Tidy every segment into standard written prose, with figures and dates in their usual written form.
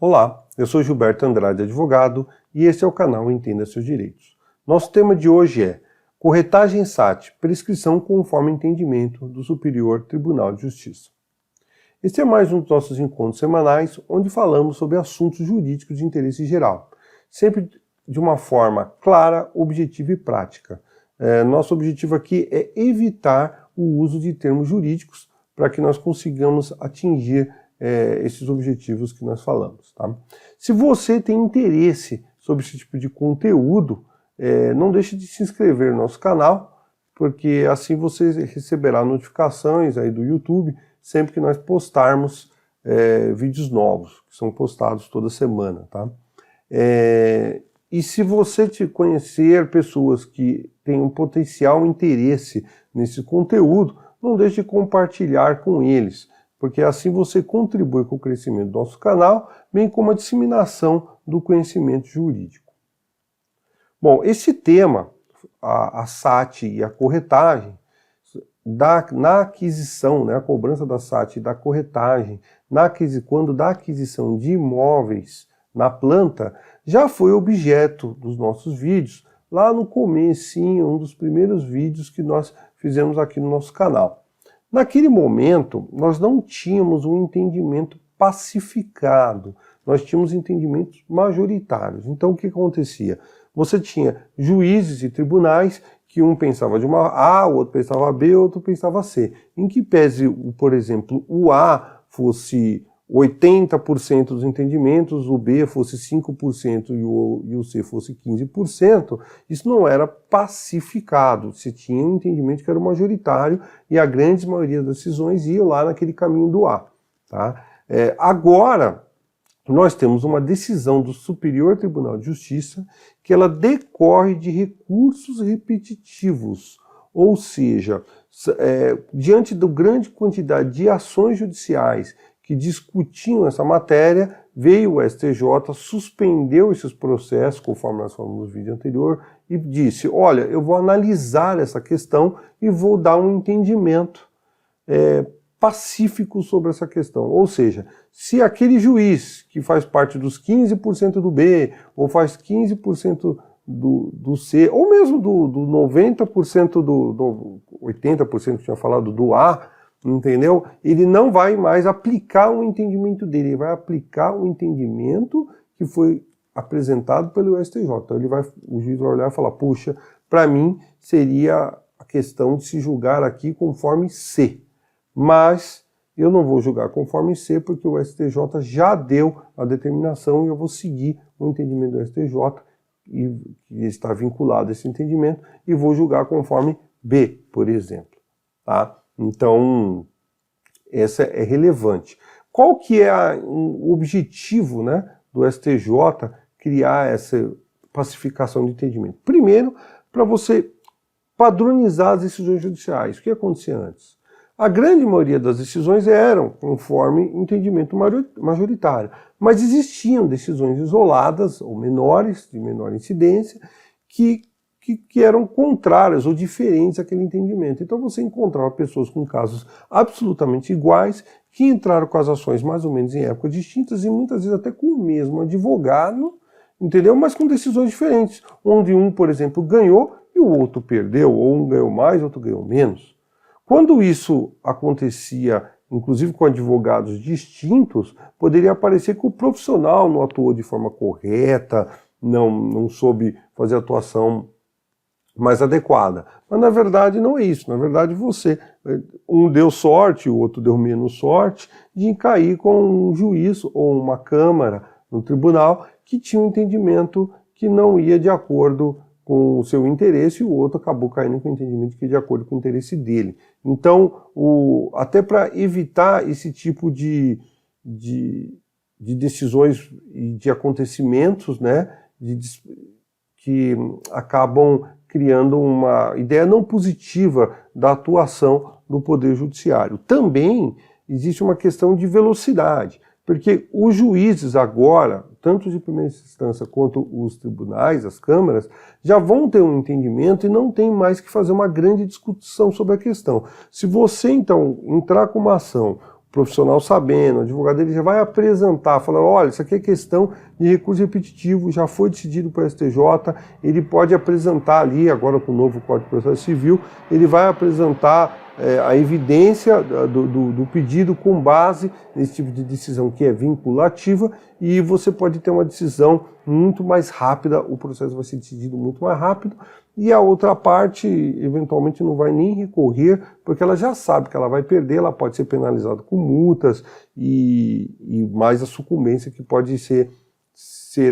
Olá, eu sou Gilberto Andrade, advogado, e esse é o canal Entenda Seus Direitos. Nosso tema de hoje é corretagem SAT, prescrição conforme entendimento do Superior Tribunal de Justiça. Este é mais um dos nossos encontros semanais, onde falamos sobre assuntos jurídicos de interesse geral, sempre de uma forma clara, objetiva e prática. Nosso objetivo aqui é evitar o uso de termos jurídicos para que nós consigamos atingir esses objetivos que nós falamos. Tá? Se você tem interesse sobre esse tipo de conteúdo, não deixe de se inscrever no nosso canal, porque assim você receberá notificações aí do YouTube sempre que nós postarmos vídeos novos, que são postados toda semana. Tá? E se você conhecer pessoas que têm um potencial interesse nesse conteúdo, não deixe de compartilhar com eles, porque assim você contribui com o crescimento do nosso canal, bem como a disseminação do conhecimento jurídico. Bom, esse tema, a SAT e a corretagem, na aquisição, né, a cobrança da SAT e da corretagem, quando da aquisição de imóveis na planta, já foi objeto dos nossos vídeos, lá no comecinho, um dos primeiros vídeos que nós fizemos aqui no nosso canal. Naquele momento, nós não tínhamos um entendimento pacificado, nós tínhamos entendimentos majoritários. Então, o que acontecia? Você tinha juízes e tribunais que um pensava de uma A, o outro pensava B, o outro pensava C. Em que pese, por exemplo, o A fosse 80% dos entendimentos, o B fosse 5% e o C fosse 15%, isso não era pacificado. Você tinha um entendimento que era majoritário e a grande maioria das decisões ia lá naquele caminho do A. Tá? Agora, nós temos uma decisão do Superior Tribunal de Justiça que ela decorre de recursos repetitivos, ou seja, diante da grande quantidade de ações judiciais que discutiam essa matéria, veio o STJ, suspendeu esses processos, conforme nós falamos no vídeo anterior, e disse, olha, eu vou analisar essa questão e vou dar um entendimento pacífico sobre essa questão. Ou seja, se aquele juiz que faz parte dos 15% do B, ou faz 15% do C, ou mesmo do 90% do 80% que tinha falado do A, entendeu? Ele não vai mais aplicar o entendimento dele, ele vai aplicar o entendimento que foi apresentado pelo STJ. Então o juiz vai olhar e falar, puxa, para mim seria a questão de se julgar aqui conforme C, mas eu não vou julgar conforme C porque o STJ já deu a determinação e eu vou seguir o entendimento do STJ e está vinculado a esse entendimento e vou julgar conforme B, por exemplo, tá? Então, essa é relevante. Qual que é o objetivo, né, do STJ criar essa pacificação de entendimento? Primeiro, para você padronizar as decisões judiciais. O que acontecia antes? A grande maioria das decisões eram conforme entendimento majoritário, mas existiam decisões isoladas ou menores, de menor incidência, que eram contrárias ou diferentes àquele entendimento. Então você encontrava pessoas com casos absolutamente iguais, que entraram com as ações mais ou menos em épocas distintas e muitas vezes até com o mesmo advogado, entendeu? Mas com decisões diferentes, onde um, por exemplo, ganhou e o outro perdeu, ou um ganhou mais, outro ganhou menos. Quando isso acontecia, inclusive com advogados distintos, poderia parecer que o profissional não atuou de forma correta, não soube fazer a atuação mais adequada. Mas na verdade não é isso, na verdade um deu sorte, o outro deu menos sorte de cair com um juiz ou uma câmara no tribunal que tinha um entendimento que não ia de acordo com o seu interesse e o outro acabou caindo com o entendimento que ia de acordo com o interesse dele. Então, até para evitar esse tipo de decisões e de acontecimentos, né, que acabam criando uma ideia não positiva da atuação do Poder Judiciário. Também existe uma questão de velocidade, porque os juízes agora, tanto de primeira instância quanto os tribunais, as câmaras, já vão ter um entendimento e não tem mais que fazer uma grande discussão sobre a questão. Se você, então, entrar com uma ação profissional sabendo, o advogado ele já vai apresentar, falando, olha, isso aqui é questão de recurso repetitivo, já foi decidido pelo STJ, ele pode apresentar ali, agora com o novo Código de Processo Civil, ele vai apresentar a evidência do pedido com base nesse tipo de decisão que é vinculativa, e você pode ter uma decisão muito mais rápida, o processo vai ser decidido muito mais rápido, e a outra parte eventualmente não vai nem recorrer, porque ela já sabe que ela vai perder, ela pode ser penalizada com multas e mais a sucumbência que pode ser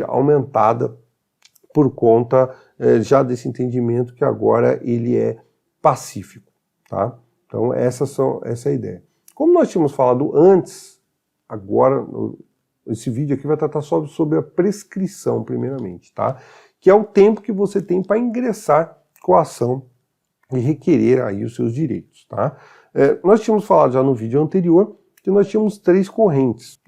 aumentada por conta já desse entendimento que agora ele é pacífico, tá? Então essa é a ideia. Como nós tínhamos falado antes, agora esse vídeo aqui vai tratar só sobre a prescrição primeiramente, tá? Que é o tempo que você tem para ingressar com a ação e requerer aí os seus direitos, tá? Nós tínhamos falado já no vídeo anterior que nós tínhamos 3 correntes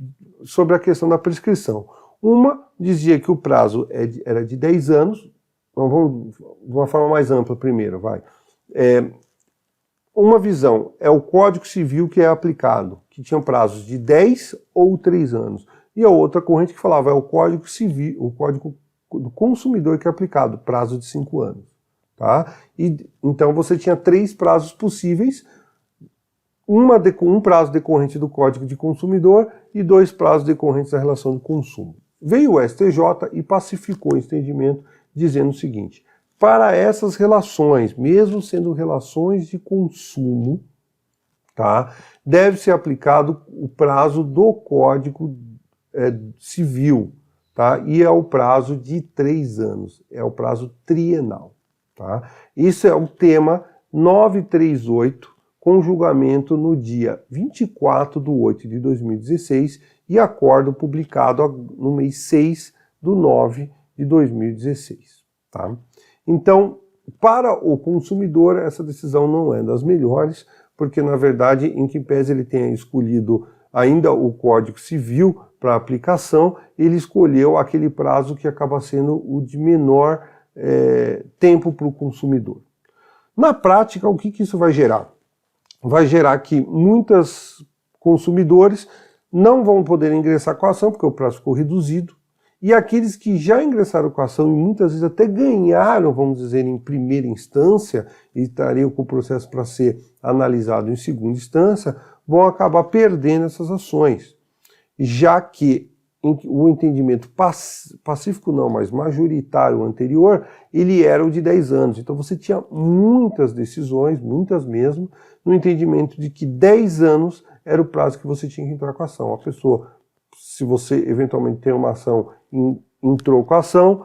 sobre a questão da prescrição. Uma dizia que o prazo era de 10 anos, então vamos de uma forma mais ampla primeiro, vai. Uma visão é o Código Civil que é aplicado, que tinha prazos de 10 ou 3 anos. E a outra corrente que falava é o Código Civil, o Código do Consumidor que é aplicado, prazo de 5 anos. Tá? Então você tinha 3 prazos possíveis, um prazo decorrente do Código de Consumidor e 2 prazos decorrentes da relação de consumo. Veio o STJ e pacificou o entendimento dizendo o seguinte: para essas relações, mesmo sendo relações de consumo, tá, deve ser aplicado o prazo do Código Civil, tá, e é o prazo de 3 anos, é o prazo trienal. Tá? Isso é o tema 938, com julgamento no dia 24/8/2016 e acordo publicado no mês 6/9/2016. Tá? Então, para o consumidor, essa decisão não é das melhores, porque, na verdade, em que pese ele tenha escolhido ainda o Código Civil para aplicação, ele escolheu aquele prazo que acaba sendo o de menor tempo para o consumidor. Na prática, o que isso vai gerar? Vai gerar que muitos consumidores não vão poder ingressar com a ação, porque o prazo ficou reduzido, e aqueles que já ingressaram com a ação e muitas vezes até ganharam, vamos dizer, em primeira instância, e estariam com o processo para ser analisado em segunda instância, vão acabar perdendo essas ações, já que o entendimento pacífico não, mas majoritário anterior, ele era o de 10 anos. Então você tinha muitas decisões, muitas mesmo, no entendimento de que 10 anos era o prazo que você tinha que entrar com a ação. A pessoa, se você eventualmente tem uma ação, entrou com a ação,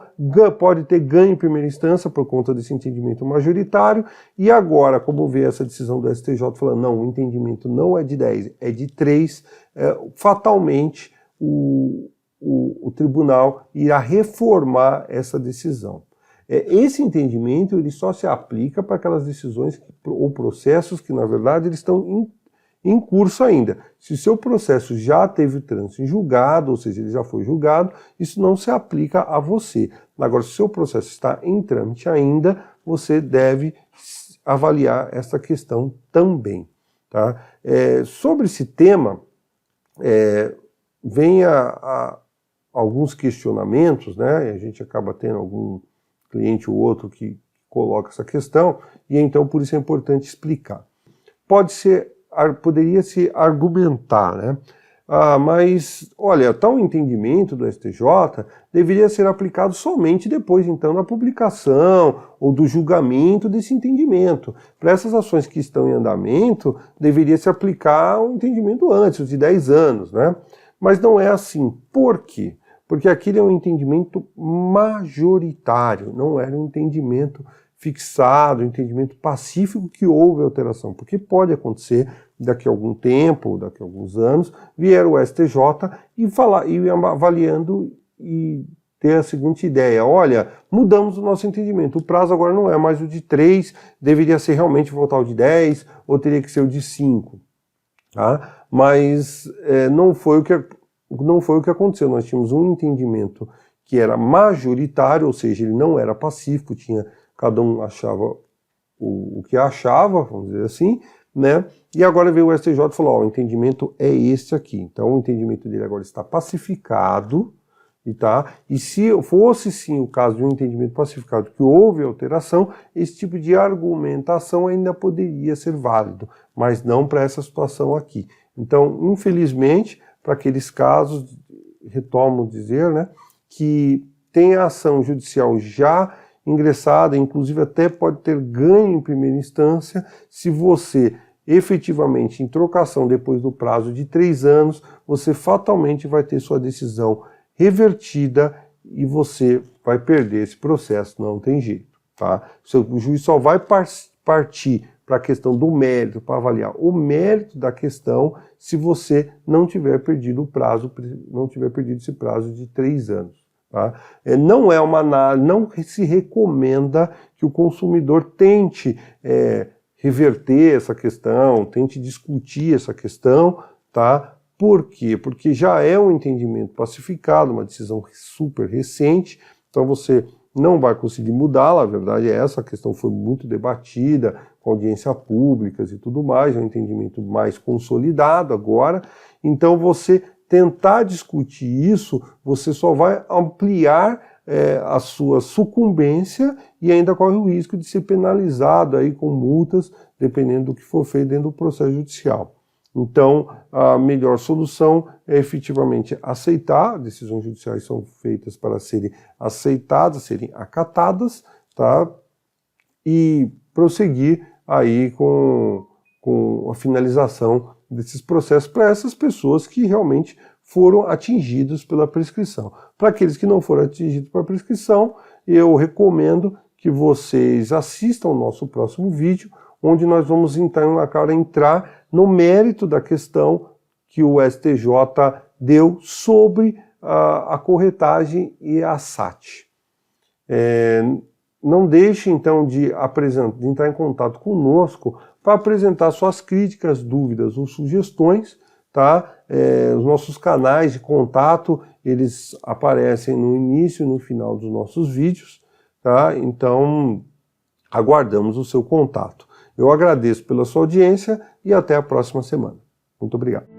pode ter ganho em primeira instância por conta desse entendimento majoritário, e agora, como vê essa decisão do STJ falando, não, o entendimento não é de 10, é de 3, fatalmente o tribunal irá reformar essa decisão. Esse entendimento ele só se aplica para aquelas decisões ou processos que, na verdade, eles estão em curso ainda. Se o seu processo já teve trânsito em julgado, ou seja, ele já foi julgado, isso não se aplica a você. Agora, se o seu processo está em trâmite ainda, você deve avaliar essa questão também. Tá? Sobre esse tema, vem alguns questionamentos, né? A gente acaba tendo algum cliente ou outro que coloca essa questão, e então por isso é importante explicar. Poderia se argumentar, né? Mas, olha, tal entendimento do STJ deveria ser aplicado somente depois, então, da publicação ou do julgamento desse entendimento. Para essas ações que estão em andamento, deveria se aplicar o entendimento antes, os de 10 anos, né? Mas não é assim. Por quê? Porque aquele é um entendimento majoritário, não era um entendimento fixado, um entendimento pacífico que houve alteração. Porque pode acontecer daqui a algum tempo, daqui a alguns anos, vier o STJ e avaliando e ter a seguinte ideia: olha, mudamos o nosso entendimento, o prazo agora não é mais o de 3, deveria ser realmente voltar ao de 10, ou teria que ser o de 5. Tá? Mas não foi o que aconteceu. Nós tínhamos um entendimento que era majoritário, ou seja, ele não era pacífico, cada um achava o que achava, vamos dizer assim, né? E agora veio o STJ e falou, ó, o entendimento é este aqui. Então o entendimento dele agora está pacificado, e se fosse sim o caso de um entendimento pacificado que houve alteração, esse tipo de argumentação ainda poderia ser válido, mas não para essa situação aqui. Então, infelizmente, para aqueles casos, retomo dizer, né, que tem a ação judicial já ingressada, inclusive até pode ter ganho em primeira instância, se você efetivamente, em trocação depois do prazo de 3 anos, você fatalmente vai ter sua decisão revertida e você vai perder esse processo, não tem jeito, tá? O juiz só vai partir para a questão do mérito, para avaliar o mérito da questão, se você não tiver perdido o prazo, não tiver perdido esse prazo de 3 anos. Tá? Não é uma análise, não se recomenda que o consumidor tente reverter essa questão, tente discutir essa questão, tá? Por quê? Porque já é um entendimento pacificado, uma decisão super recente, então você não vai conseguir mudá-la, a verdade é essa, a questão foi muito debatida, com audiência públicas e tudo mais, é um entendimento mais consolidado agora, então você tentar discutir isso, você só vai ampliar a sua sucumbência e ainda corre o risco de ser penalizado aí com multas, dependendo do que for feito dentro do processo judicial. Então, a melhor solução é efetivamente aceitar, decisões judiciais são feitas para serem aceitadas, serem acatadas, tá? E prosseguir aí com a finalização desses processos para essas pessoas que realmente foram atingidos pela prescrição. Para aqueles que não foram atingidos pela prescrição, eu recomendo que vocês assistam ao nosso próximo vídeo, onde nós vamos então entrar no mérito da questão que o STJ deu sobre a corretagem e a SAT. Não deixe então de entrar em contato conosco para apresentar suas críticas, dúvidas ou sugestões, tá? Os nossos canais de contato, eles aparecem no início e no final dos nossos vídeos, tá? Então, aguardamos o seu contato. Eu agradeço pela sua audiência e até a próxima semana. Muito obrigado.